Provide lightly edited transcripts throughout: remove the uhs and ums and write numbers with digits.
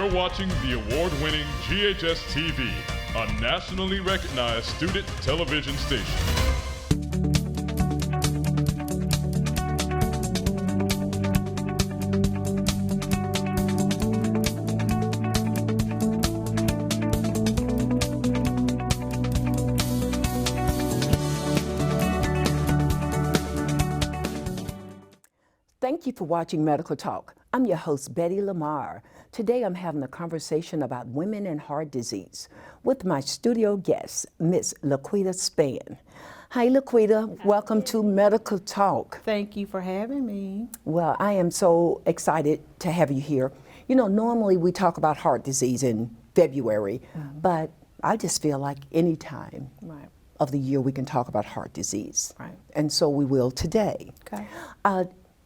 You're watching the award-winning GHS-TV, a nationally recognized student television station. Thank you for watching Medical Talk. I'm your host, Betty Lamar. Today I'm having a conversation about women and heart disease with my studio guest, Miss Laquita Spann. Hi, Laquita. Welcome to Medical Talk. Thank you for having me. Well, I am so excited to have you here. You know, normally we talk about heart disease in February, but I just feel like any time of the year we can talk about heart disease. Right. And so we will today. Okay.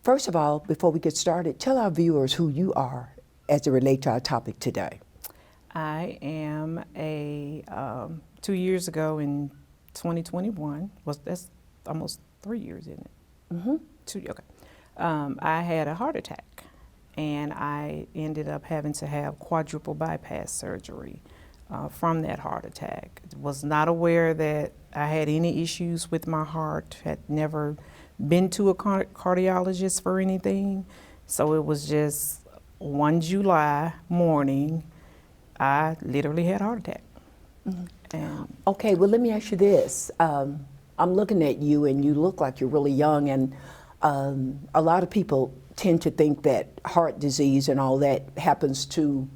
First of all, before we get started, tell our viewers who you are as it relates to our topic today. I am 2 years ago in 2021, that's almost 3 years, isn't it? Mm-hmm. I had a heart attack, and I ended up having to have quadruple bypass surgery from that heart attack. Was not aware that I had any issues with my heart, had never been to a cardiologist for anything. So it was just one July morning, I literally had a heart attack. Mm-hmm. And okay, well, let me ask you this. I'm looking at you and you look like you're really young, and a lot of people tend to think that heart disease and all that happens to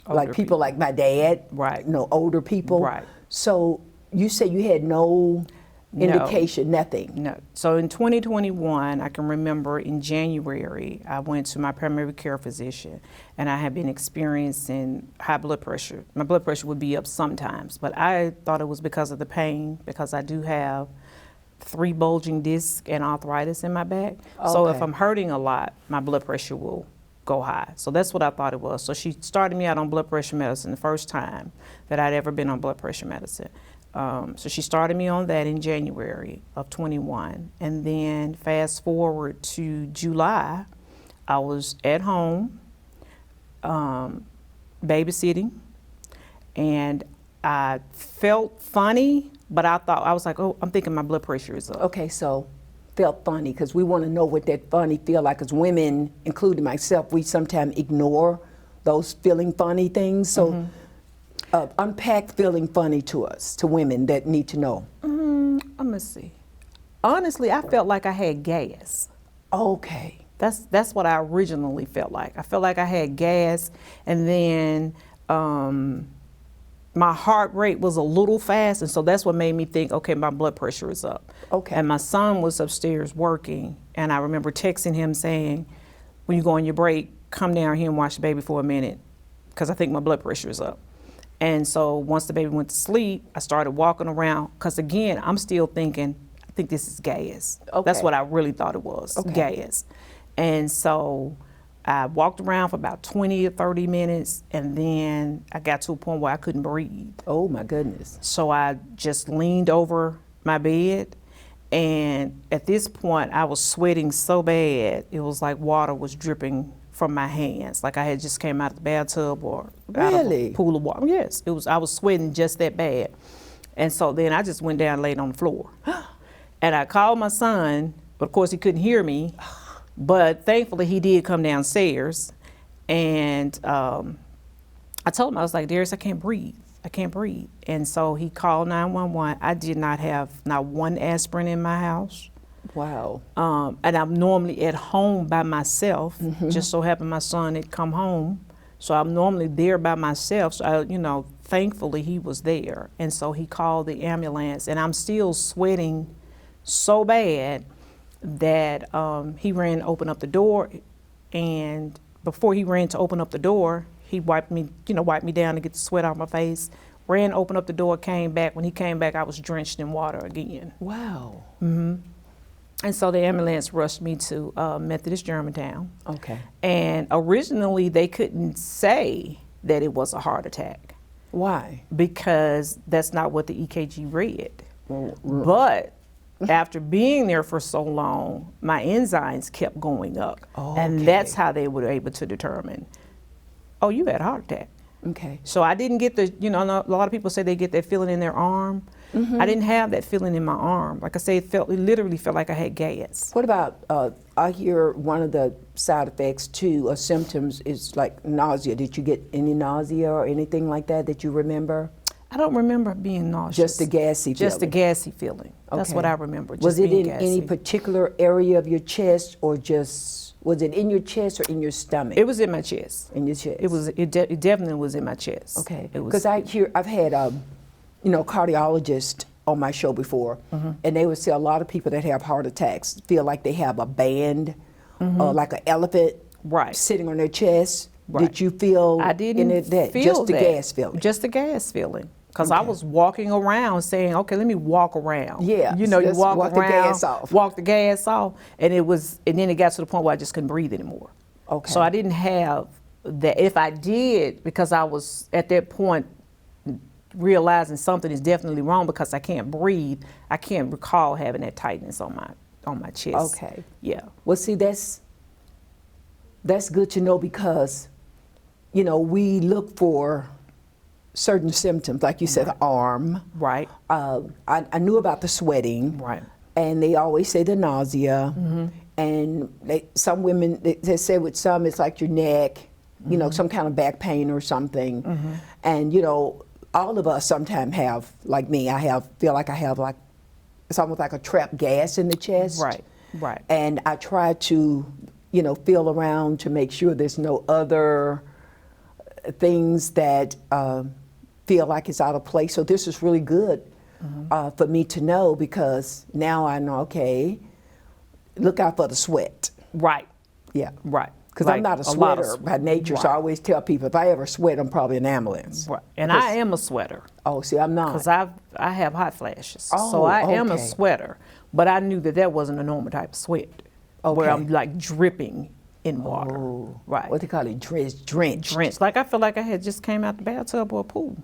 like people like my dad, right? You know, older people. Right. So you say you had no indication, nothing? No. So in 2021, I can remember in January, I went to my primary care physician, and I had been experiencing high blood pressure. My blood pressure would be up sometimes, but I thought it was because of the pain, because I do have 3 bulging discs and arthritis in my back. Okay. So if I'm hurting a lot, my blood pressure will go high. So that's what I thought it was. So she started me out on blood pressure medicine the first time that I'd ever been on blood pressure medicine. So she started me on that in January of 21. And then fast forward to July, I was at home babysitting, and I felt funny, but I was like, oh, I'm thinking my blood pressure is up. Okay, so felt funny, because we want to know what that funny feel like. As women, including myself, we sometimes ignore those feeling funny things. So unpack feeling funny to us, to women that need to know. Let me see. Honestly, I felt like I had gas. Okay. That's what I originally felt like. I felt like I had gas, and then my heart rate was a little fast, and so that's what made me think, okay, my blood pressure is up. Okay. And my son was upstairs working, and I remember texting him saying, when you go on your break, come down here and watch the baby for a minute, because I think my blood pressure is up. And so once the baby went to sleep, I started walking around, because again, I'm still thinking, I think this is gas. Okay. That's what I really thought it was, gas. And so I walked around for about 20 or 30 minutes, and then I got to a point where I couldn't breathe. Oh my goodness. So I just leaned over my bed, and at this point I was sweating so bad, it was like water was dripping from my hands, like I had just came out of the bathtub or out of a pool of water. Yes, it was. I was sweating just that bad. And so then I just went down and laid on the floor. And I called my son, but of course he couldn't hear me. But thankfully he did come downstairs, and I told him, I was like, Darius, I can't breathe. I can't breathe. And so he called 911. I did not have not one aspirin in my house. Wow. And I'm normally at home by myself. Just so happened my son had come home, so I'm normally there by myself. So thankfully he was there, and so he called the ambulance, and I'm still sweating so bad that he ran to open up the door, and before he ran to open up the door, he wiped me down to get the sweat off my face. Ran, opened up the door, came back. When he came back, I was drenched in water again. Wow. And so the ambulance rushed me to Methodist Germantown. Okay. And originally they couldn't say that it was a heart attack. Why? Because that's not what the EKG read. But after being there for so long, my enzymes kept going up. And that's how they were able to determine oh, you had a heart attack. Okay. So I didn't get the, you know, a lot of people say they get that feeling in their arm. I didn't have that feeling in my arm. Like I say, it literally felt like I had gas. What about, I hear one of the side effects too, or symptoms is like nausea. Did you get any nausea or anything like that you remember? I don't remember being nauseous. Just the gassy feeling? Just the gassy feeling. That's Okay. what I remember. Was it in gassy. any particular area of your chest, or just, was it in your chest or in your stomach? It was in my chest. In your chest? It definitely was in my chest. Okay. It was. Because I've had cardiologist on my show before, and they would say a lot of people that have heart attacks feel like they have a band, like an elephant, Right. sitting on their chest. Right. Did you feel I didn't that? feel Just the that. gas feeling? Just the gas feeling. Because I was walking around saying, okay, let me walk around. Yeah, You know, you just walk walk around, the gas off. walk the gas off, and then it got to the point where I just couldn't breathe anymore. Okay. So I didn't have that. If I did, because I was at that point realizing something is definitely wrong because I can't breathe, I can't recall having that tightness on my chest. Okay. Yeah. Well, see, that's good to know, because, you know, we look for certain symptoms, like you said, the arm. Right. I knew about the sweating. Right. And they always say the nausea. And some women, they say with some it's like your neck, you know, some kind of back pain or something. And, you know, all of us sometimes have, like me, feel like I have like, it's almost like a trapped gas in the chest. Right. Right. And I try to, you know, feel around to make sure there's no other things that feel like it's out of place. So this is really good for me to know, because now I know, okay, look out for the sweat. Right. Yeah. Right. Because Like I'm not a lot of sweater by nature, so I Right. always tell people if I ever sweat, I'm probably an ambulance. Right. And I am a sweater. Oh, see, I'm not. Because I have hot flashes. So Oh, I am a okay. sweater. But I knew that wasn't a normal type of sweat. Where Okay. I'm like dripping in water. Oh, Right. what they call it, drenched. Drenched. Like I feel like I had just came out the bathtub or a pool.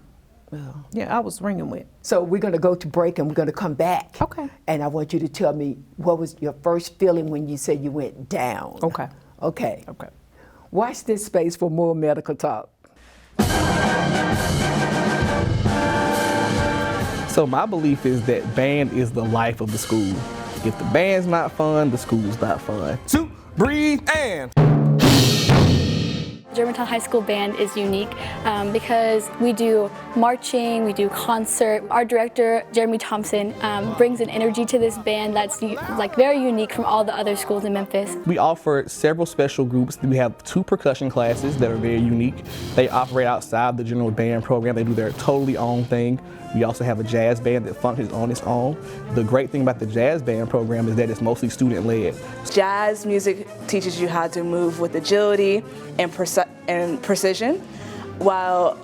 Well, Yeah, I was wringing wet. so we're going to go to break, and we're going to come back. Okay. And I want you to tell me, what was your first feeling when you said you went down? Okay. Okay. Okay. Watch this space for more medical talk. So my belief is that band is the life of the school. If the band's not fun, the school's not fun. 2, breathe, and. Germantown High School Band is unique because we do marching, we do concert. Our director, Jeremy Thompson, brings an energy to this band that's like very unique from all the other schools in Memphis. We offer several special groups. We have 2 percussion classes that are very unique. They operate outside the general band program. They do their totally own thing. We also have a jazz band that functions on its own. The great thing about the jazz band program is that it's mostly student-led. Jazz music teaches you how to move with agility and precision, while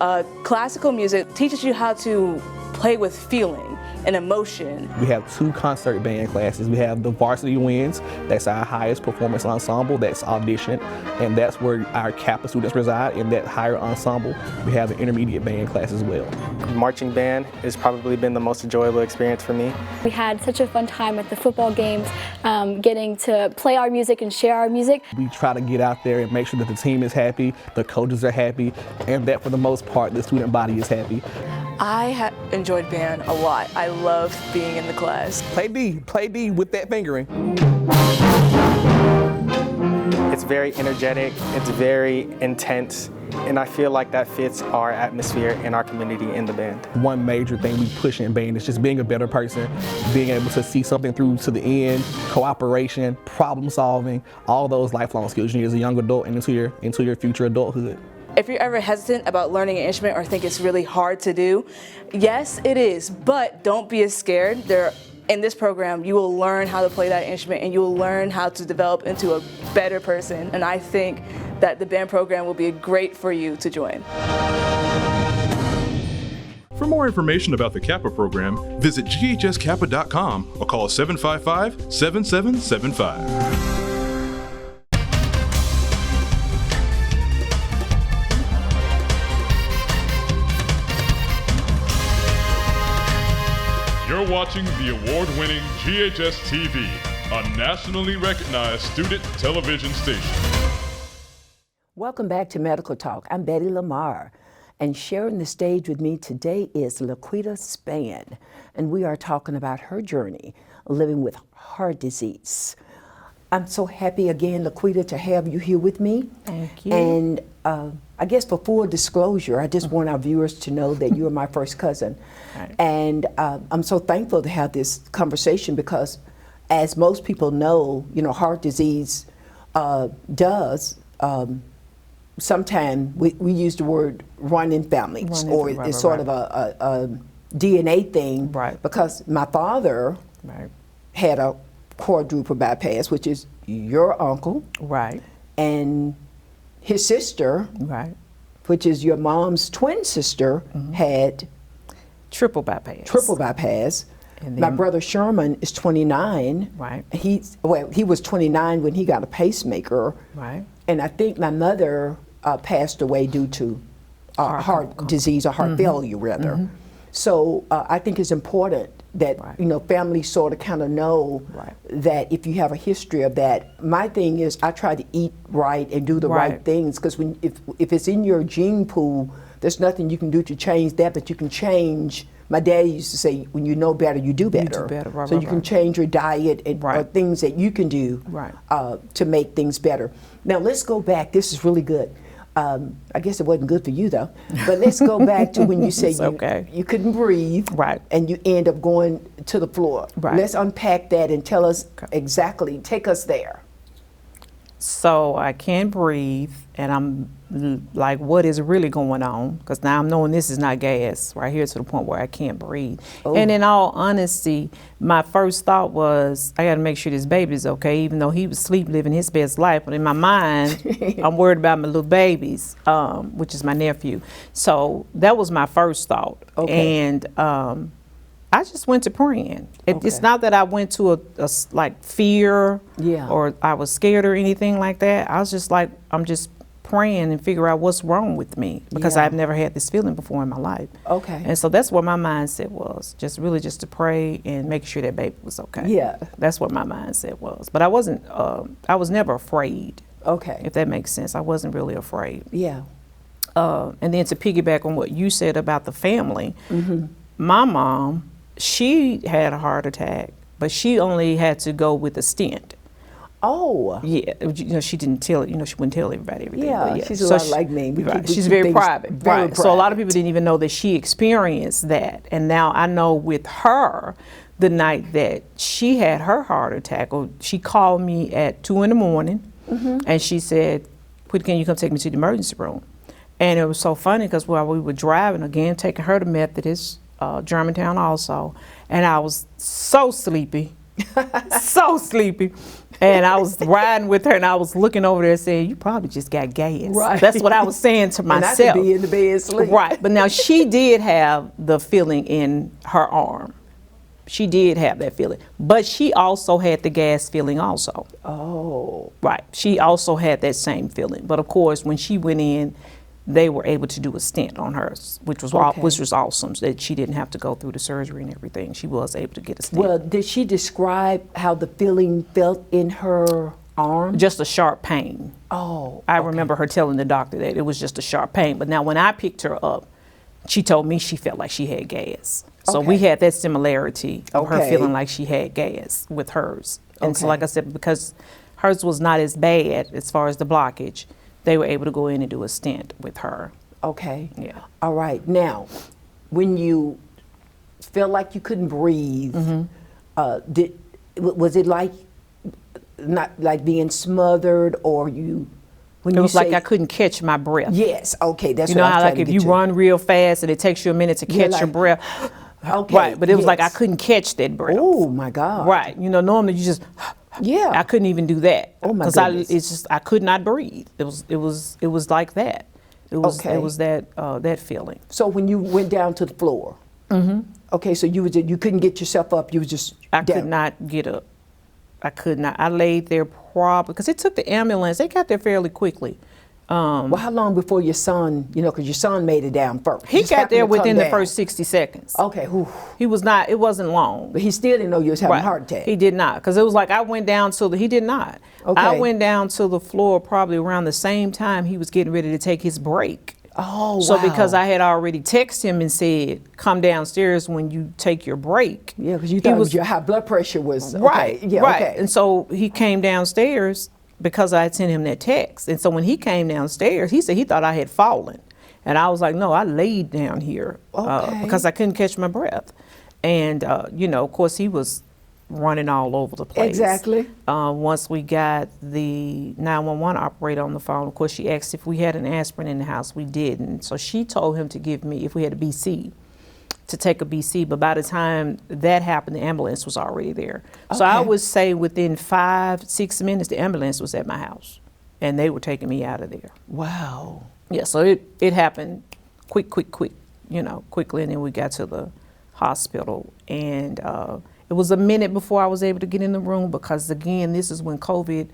classical music teaches you how to play with feeling and emotion. We have 2 concert band classes. We have the Varsity Winds, that's our highest performance ensemble, that's audition, and that's where our Kappa students reside in that higher ensemble. We have an intermediate band class as well. Marching band has probably been the most enjoyable experience for me. We had such a fun time at the football games, getting to play our music and share our music. We try to get out there and make sure that the team is happy, the coaches are happy, and that for the most part, the student body is happy. I enjoyed band a lot. I loved being in the class. Play D with that fingering. It's very energetic, it's very intense, and I feel like that fits our atmosphere and our community in the band. One major thing we push in band is just being a better person, being able to see something through to the end, cooperation, problem solving, all those lifelong skills you need as a young adult and into your future adulthood. If you're ever hesitant about learning an instrument or think it's really hard to do, yes, it is, but don't be as scared. In this program, you will learn how to play that instrument and you will learn how to develop into a better person. And I think that the band program will be great for you to join. For more information about the Kappa program, visit ghskappa.com or call 755-7775. You're watching the award-winning GHS-TV, a nationally recognized student television station. Welcome back to Medical Talk. I'm Betty Lamar, and sharing the stage with me today is Laquita Spann, and we are talking about her journey living with heart disease. I'm so happy again, Laquita, to have you here with me. Thank you. And I guess for full disclosure, I just want our viewers to know that you are my first cousin. Right. And I'm so thankful to have this conversation because, as most people know, heart disease does. Sometimes we use the word run in families, or it's sort of a DNA thing. Right. Because my father had a quadruple bypass, which is your uncle. Right. And his sister, Right. which is your mom's twin sister, had Triple bypass. triple bypass. And My then- brother Sherman is 29. Right. He was 29 when he got a pacemaker. Right. And I think my mother passed away due to heart disease or heart failure, rather. So I think it's important that families sort of kind of know that if you have a history of that. My thing is I try to eat right and do the right things, because if it's in your gene pool, there's nothing you can do to change that, but you can change. My dad used to say, when you know better, you do better. You do better. Right, so right, you can right. change your diet and or things that you can do Right. To make things better. Now let's go back. This is really good. I guess it wasn't good for you though, but let's go back to when you said you couldn't breathe, Right. and you end up going to the floor. Right. Let's unpack that and tell us exactly, take us there. So I can't breathe, and I'm like, what is really going on? Because now I'm knowing this is not gas right here to the point where I can't breathe. Oh. And in all honesty, my first thought was, I got to make sure this baby's okay, even though he was asleep living his best life. But in my mind, I'm worried about my little babies, which is my nephew. So that was my first thought. Okay. And I just went to praying. It's Okay. not that I went to a like fear Yeah. or I was scared or anything like that. I was just like, I'm just praying and figure out what's wrong with me, because Yeah. I've never had this feeling before in my life. Okay. And so that's what my mindset was, just to pray and make sure that baby was okay. Yeah. That's what my mindset was. But I wasn't, I was never afraid, Okay. if that makes sense. I wasn't really afraid. Yeah. And then to piggyback on what you said about the family, my mom, she had a heart attack, but she only had to go with a stent. Oh. Yeah, she didn't tell it. She wouldn't tell everybody everything. Yeah, but she's a lot like me. We Right. keep She's very things private. very Right. So a lot of private. people didn't even know that she experienced that. And now I know with her, the night that she had her heart attack, or she called me at 2 a.m, and she said, "Can you come take me to the emergency room?" And it was so funny because while we were driving, again, taking her to Methodist, Germantown also, and I was so sleepy, so sleepy. And I was riding with her, and I was looking over there saying, "You probably just got gas." Right. That's what I was saying to myself. And I could be in the bed asleep. Right. But now she did have the feeling in her arm. She did have that feeling. But she also had the gas feeling also. Oh. Right. She also had that same feeling. But of course, when she went in, they were able to do a stent on hers, which was awesome, that she didn't have to go through the surgery and everything. She was able to get a stent. Well, did she describe how the feeling felt in her arm? Just a sharp pain. Oh. I remember her telling the doctor that it was just a sharp pain. But now when I picked her up, she told me she felt like she had gas. So we had that similarity of her Okay. feeling like she had gas with hers. And so Okay. like I said, because hers was not as bad as far as the blockage, they were able to go in and do a stent with her. Okay. Yeah. All right. Now, when you felt like you couldn't breathe, was it like not like being smothered, or you? When It you was like say- I couldn't catch my breath. Yes. Okay. That's You know what I'm how trying like to if get you to. run real fast and it takes you a minute to You're catch your like, breath. Okay. Right, but it was like I yes. couldn't catch that breath. Oh my God. Right, normally you just. Yeah. I couldn't even do that. Oh, my Because goodness. I could not breathe. It was like that. It was Okay. it was that feeling. So when you went down to the floor, okay, so you couldn't get yourself up. You was just I down. could not get up. I could not. I laid there probably because it took the ambulance. They got there fairly quickly. Well, how long before your son, because your son made it down first? He Just got happened there to come within the down. first 60 seconds. Okay, whew. It wasn't long. But he still didn't know you was having a Right. heart attack. He did not, because it was like I went down to he did not. Okay. I went down to the floor probably around the same time he was getting ready to take his break. Oh, So wow. because I had already texted him and said, come downstairs when you take your break. Yeah, because you thought your high blood pressure was, Right, okay. Yeah, right. okay. And so he came downstairs because I had sent him that text. And so when he came downstairs, he said he thought I had fallen. And I was like, no, I laid down here because I couldn't catch my breath. And, of course, he was running all over the place. Exactly. Once we got the 911 operator on the phone, of course, she asked if we had an aspirin in the house. We didn't. So she told him to give me, if we had a BC, to take a BC. But by the time that happened, the ambulance was already there. So I would say within 5-6 minutes, the ambulance was at my house. And they were taking me out of there. Wow. Yeah, so it happened quickly. And then we got to the hospital. And it was a minute before I was able to get in the room because, again, this is when COVID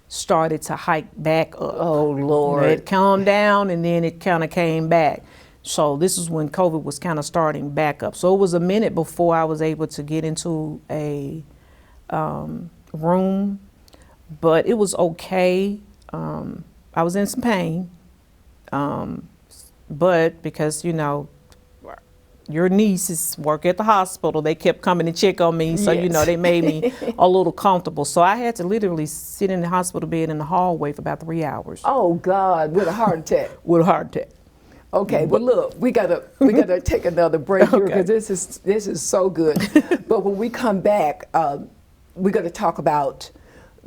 started to hike back up. Oh, Lord. It calmed down and then it kind of came back. So this is when COVID was kind of starting back up. So it was a minute before I was able to get into a room, but it was okay. I was in some pain, but because, your nieces work at the hospital, they kept coming to check on me. So, Yes. they made me a little comfortable. So I had to literally sit in the hospital bed in the hallway for about 3 hours. Oh, God, with a heart attack. With a heart attack. Okay, well, look, we gotta take another break here because this is so good. But when we come back, we're gonna talk about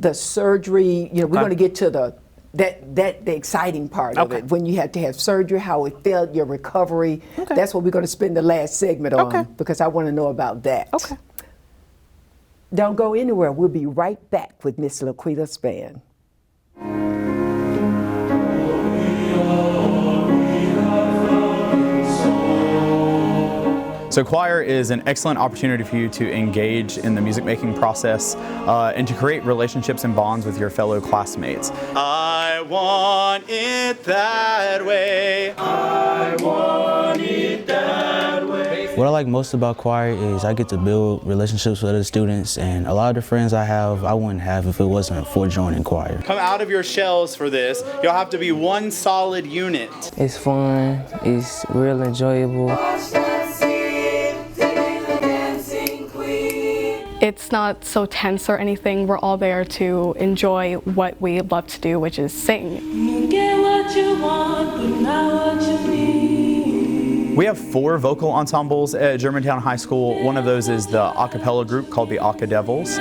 the surgery. We're gonna get to the exciting part of it, when you had to have surgery, how it felt, your recovery. Okay. That's what we're gonna spend the last segment on because I want to know about that. Okay. Don't go anywhere. We'll be right back with Miss Laquita Spann. So choir is an excellent opportunity for you to engage in the music making process and to create relationships and bonds with your fellow classmates. I want it that way. I want it that way. What I like most about choir is I get to build relationships with other students, and a lot of the friends I have, I wouldn't have if it wasn't for joining choir. Come out of your shells for this. You'll have to be one solid unit. It's fun, it's real enjoyable. It's not so tense or anything. We're all there to enjoy what we love to do, which is sing. You get what you want, but not what you need. We have 4 vocal ensembles at Germantown High School. One of those is the a cappella group called the Aca Devils.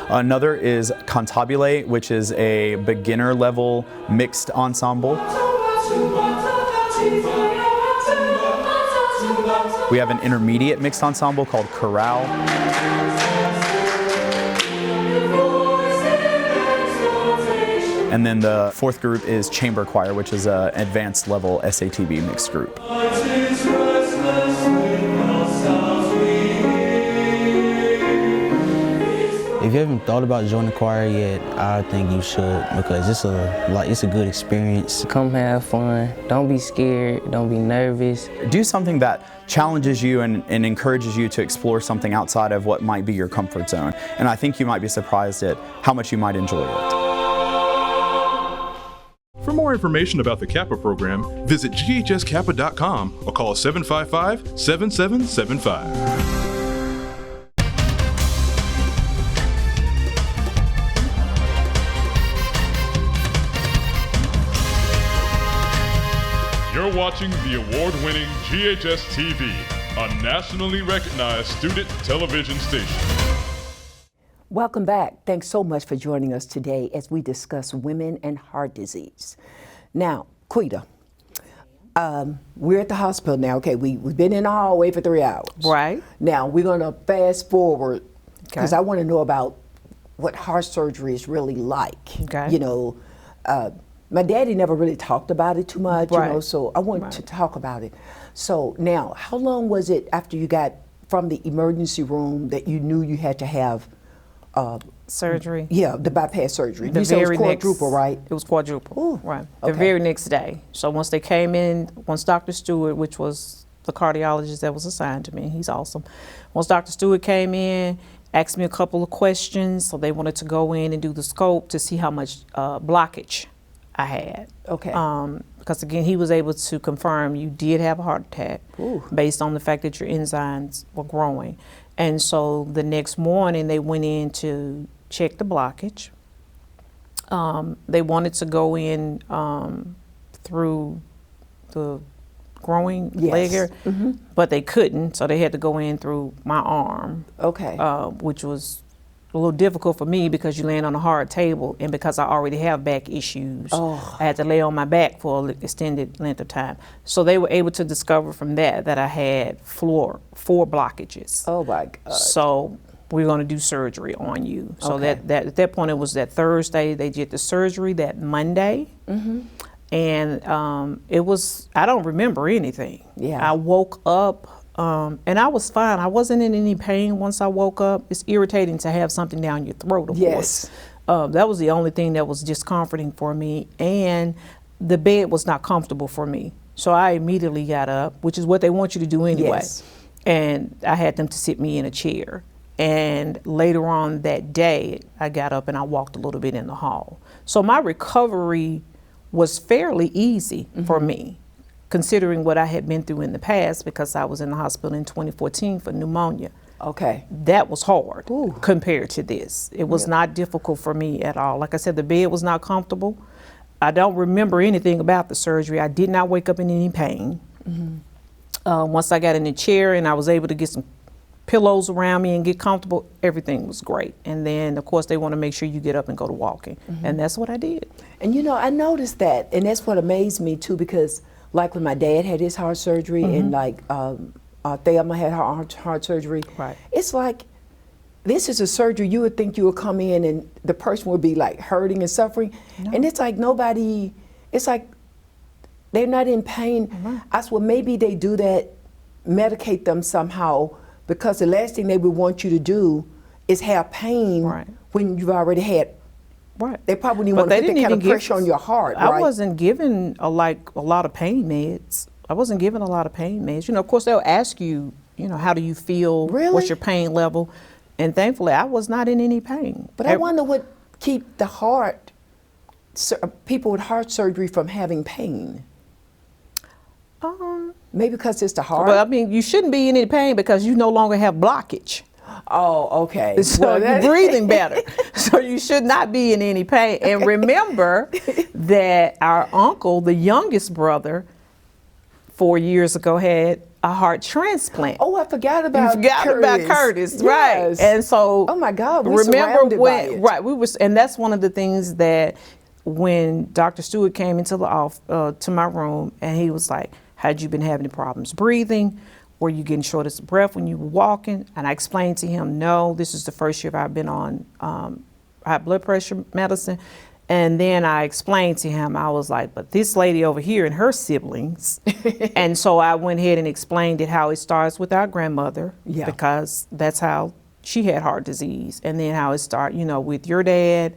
Another is Cantabile, which is a beginner level mixed ensemble. We have an intermediate mixed ensemble called Chorale. And then the 4th group is chamber choir, which is an advanced level SATB mixed group. If you haven't thought about joining choir yet, I think you should because it's a good experience. Come have fun. Don't be scared. Don't be nervous. Do something that challenges you and encourages you to explore something outside of what might be your comfort zone. And I think you might be surprised at how much you might enjoy it. For more information about the Kappa program, visit ghskappa.com or call 755-7775. You're watching the award-winning GHS-TV, a nationally recognized student television station. Welcome back. Thanks so much for joining us today as we discuss women and heart disease. Now, Quita, we're at the hospital now. Okay, we've been in the hallway for 3 hours. Right. Now, we're going to fast forward because I want to know about what heart surgery is really like. Okay. My daddy never really talked about it too much, so I wanted Right. to talk about it. So now, how long was it after you got from the emergency room that you knew you had to have surgery. Yeah, the bypass surgery. The You said it was very quadruple, next, right? It was quadruple, Ooh, right. okay. The very next day. So once they came in, once Dr. Stewart, which was the cardiologist that was assigned to me, he's awesome. Once Dr. Stewart came in, asked me a couple of questions, so they wanted to go in and do the scope to see how much blockage I had. Okay. Because again, he was able to confirm you did have a heart attack based on the fact that your enzymes were growing. And so the next morning they went in to check the blockage. They wanted to go in through the growing leg area, but they couldn't, so they had to go in through my arm. Okay. Which was a little difficult for me because you land on a hard table, and because I already have back issues, I had to lay on my back for an extended length of time. So they were able to discover from that I had four blockages. Oh my God. So we're going to do surgery on you. So Okay. that at that point, it was that Thursday. They did the surgery that Monday. And it was, I don't remember anything. Yeah. I woke up and I was fine. I wasn't in any pain once I woke up. It's irritating to have something down your throat, of course. That was the only thing that was discomforting for me. And the bed was not comfortable for me. So I immediately got up, which is what they want you to do anyway. Yes. And I had them to sit me in a chair. And later on that day, I got up and I walked a little bit in the hall. So my recovery was fairly easy for me, considering what I had been through in the past, because I was in the hospital in 2014 for pneumonia. Okay. That was hard compared to this. It was not difficult for me at all. Like I said, the bed was not comfortable. I don't remember anything about the surgery. I did not wake up in any pain. Once I got in the chair and I was able to get some pillows around me and get comfortable, everything was great. And then, of course, they want to make sure you get up and go to walking. And that's what I did. And you know, I noticed that, and that's what amazed me too, because like when my dad had his heart surgery and like Thelma had her heart surgery, it's like, this is a surgery you would think you would come in and the person would be like hurting and suffering. And it's like nobody, it's like they're not in pain. I said, well, maybe they do that, medicate them somehow, because the last thing they would want you to do is have pain when you've already had. They probably didn't want to put that kind of pressure on your heart, I wasn't given a lot of pain meds. I wasn't given a lot of pain meds. You know, of course, they'll ask you, you know, how do you feel? Really? What's your pain level? And thankfully, I was not in any pain. But I wonder what keep the heart, people with heart surgery from having pain. Maybe because it's the heart. Well, I mean, you shouldn't be in any pain because you no longer have blockage. Oh, okay. So you're breathing better. So you should not be in any pain. And remember that our uncle, the youngest brother, 4 years ago had a heart transplant. Oh, I forgot about You forgot Curtis. about Curtis, Yes. right? And so, oh my God, we remember surrounded when? by it. Right, we was, and that's one of the things that when Dr. Stewart came into the to my room, and he was like, "Had you been having problems breathing? Were you getting shortness of breath when you were walking?" And I explained to him, "No, this is the first year I've been on high blood pressure medicine." And then I explained to him, I was like, "But this lady over here and her siblings." And so I went ahead and explained it, how it starts with our grandmother, because that's how she had heart disease. And then how it started, you know, with your dad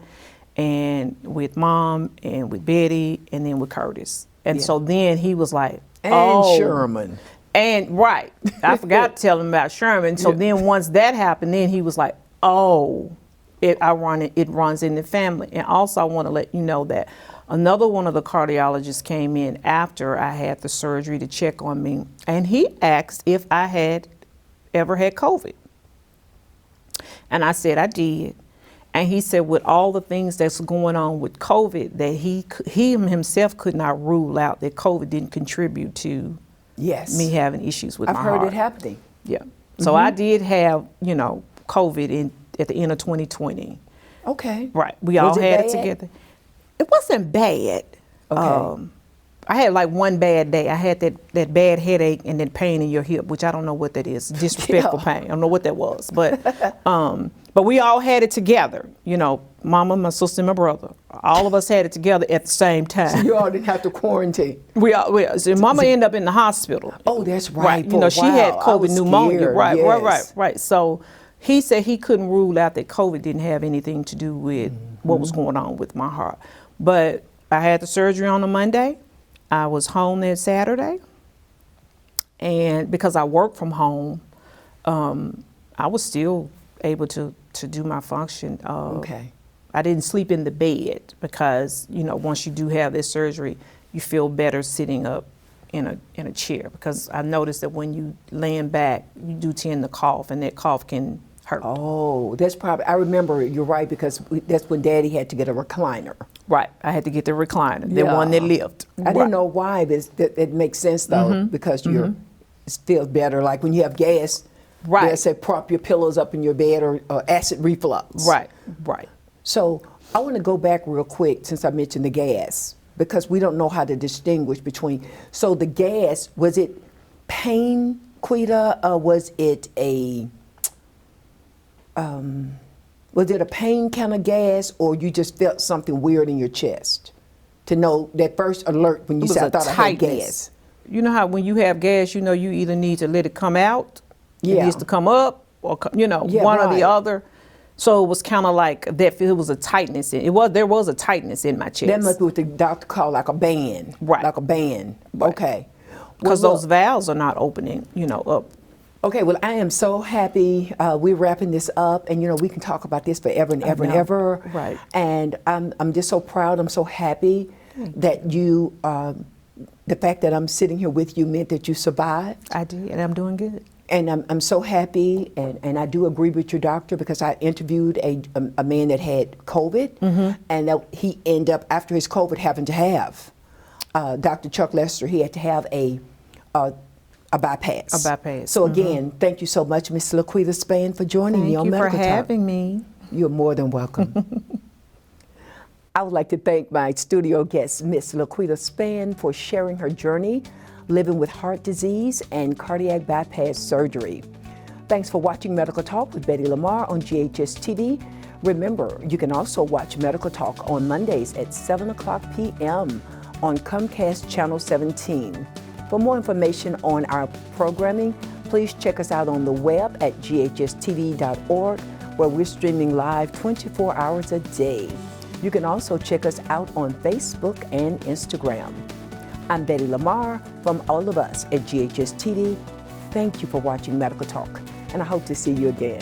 and with mom and with Betty and then with Curtis. And so then he was like, and Sherman. And I forgot to tell him about Sherman. So then once that happened, then he was like, "Oh, it runs in the family." And also I want to let you know that another one of the cardiologists came in after I had the surgery to check on me, and he asked if I had ever had COVID. And I said I did. And he said with all the things that's going on with COVID, that he himself could not rule out that COVID didn't contribute to me having issues with my heart. I've heard it happening. Yeah. So I did have, you know, COVID at the end of 2020. Okay. Right. We all had it together. It wasn't bad. Okay. I had like one bad day. I had that bad headache and then pain in your hip, which I don't know what that is. Disrespectful pain. I don't know what that was. But we all had it together. You know, Mama, my sister, and my brother. All of us had it together at the same time. So you all didn't have to quarantine. So Mama ended up in the hospital. Oh, that's right. You know, she had COVID pneumonia. Scared. Right. So he said he couldn't rule out that COVID didn't have anything to do with what was going on with my heart. But I had the surgery on a Monday. I was home that Saturday. And because I work from home, I was still able to do my function. Okay. I didn't sleep in the bed because, you know, once you do have this surgery, you feel better sitting up in a chair, because I noticed that when you laying back, you do tend to cough, and that cough can hurt. Oh, that's probably, I remember, you're right, because that's when Daddy had to get a recliner. Right, I had to get the recliner, the one that lived. I didn't know why, but it makes sense though, because it feels better. Like when you have gas, they say prop your pillows up in your bed, or acid reflux. Right, right. So I want to go back real quick, since I mentioned the gas, because we don't know how to distinguish between. So the gas, was it pain, Quita, or was it a pain kind of gas, or you just felt something weird in your chest? To know that first alert when you said, I thought I had gas. You know how when you have gas, you know you either need to let it come out, it needs to come up, or one or the other. So it was kind of like that. It was a tightness. There was a tightness in my chest. That must be what the doctor called like a band. Right. Like a band. Right. Okay. Because those valves are not opening, up. Okay, well, I am so happy we're wrapping this up, and we can talk about this forever and ever and ever. Right. And I'm just so proud. I'm so happy that you, the fact that I'm sitting here with you meant that you survived. I did, and I'm doing good. And I'm so happy, and I do agree with your doctor, because I interviewed a man that had COVID, and that he ended up, after his COVID, having to have, Dr. Chuck Lester, he had to have a bypass. A bypass. So again, thank you so much, Ms. Laquita Spann, for joining me on Medical Talk. Thank you for having me. You're more than welcome. I would like to thank my studio guest, Ms. Laquita Spann, for sharing her journey living with heart disease and cardiac bypass surgery. Thanks for watching Medical Talk with Betty Lamar on GHS-TV. Remember, you can also watch Medical Talk on Mondays at 7:00 p.m. on Comcast Channel 17. For more information on our programming, please check us out on the web at ghstv.org, where we're streaming live 24 hours a day. You can also check us out on Facebook and Instagram. I'm Betty Lamar. From all of us at GHS-TV, thank you for watching Medical Talk, and I hope to see you again.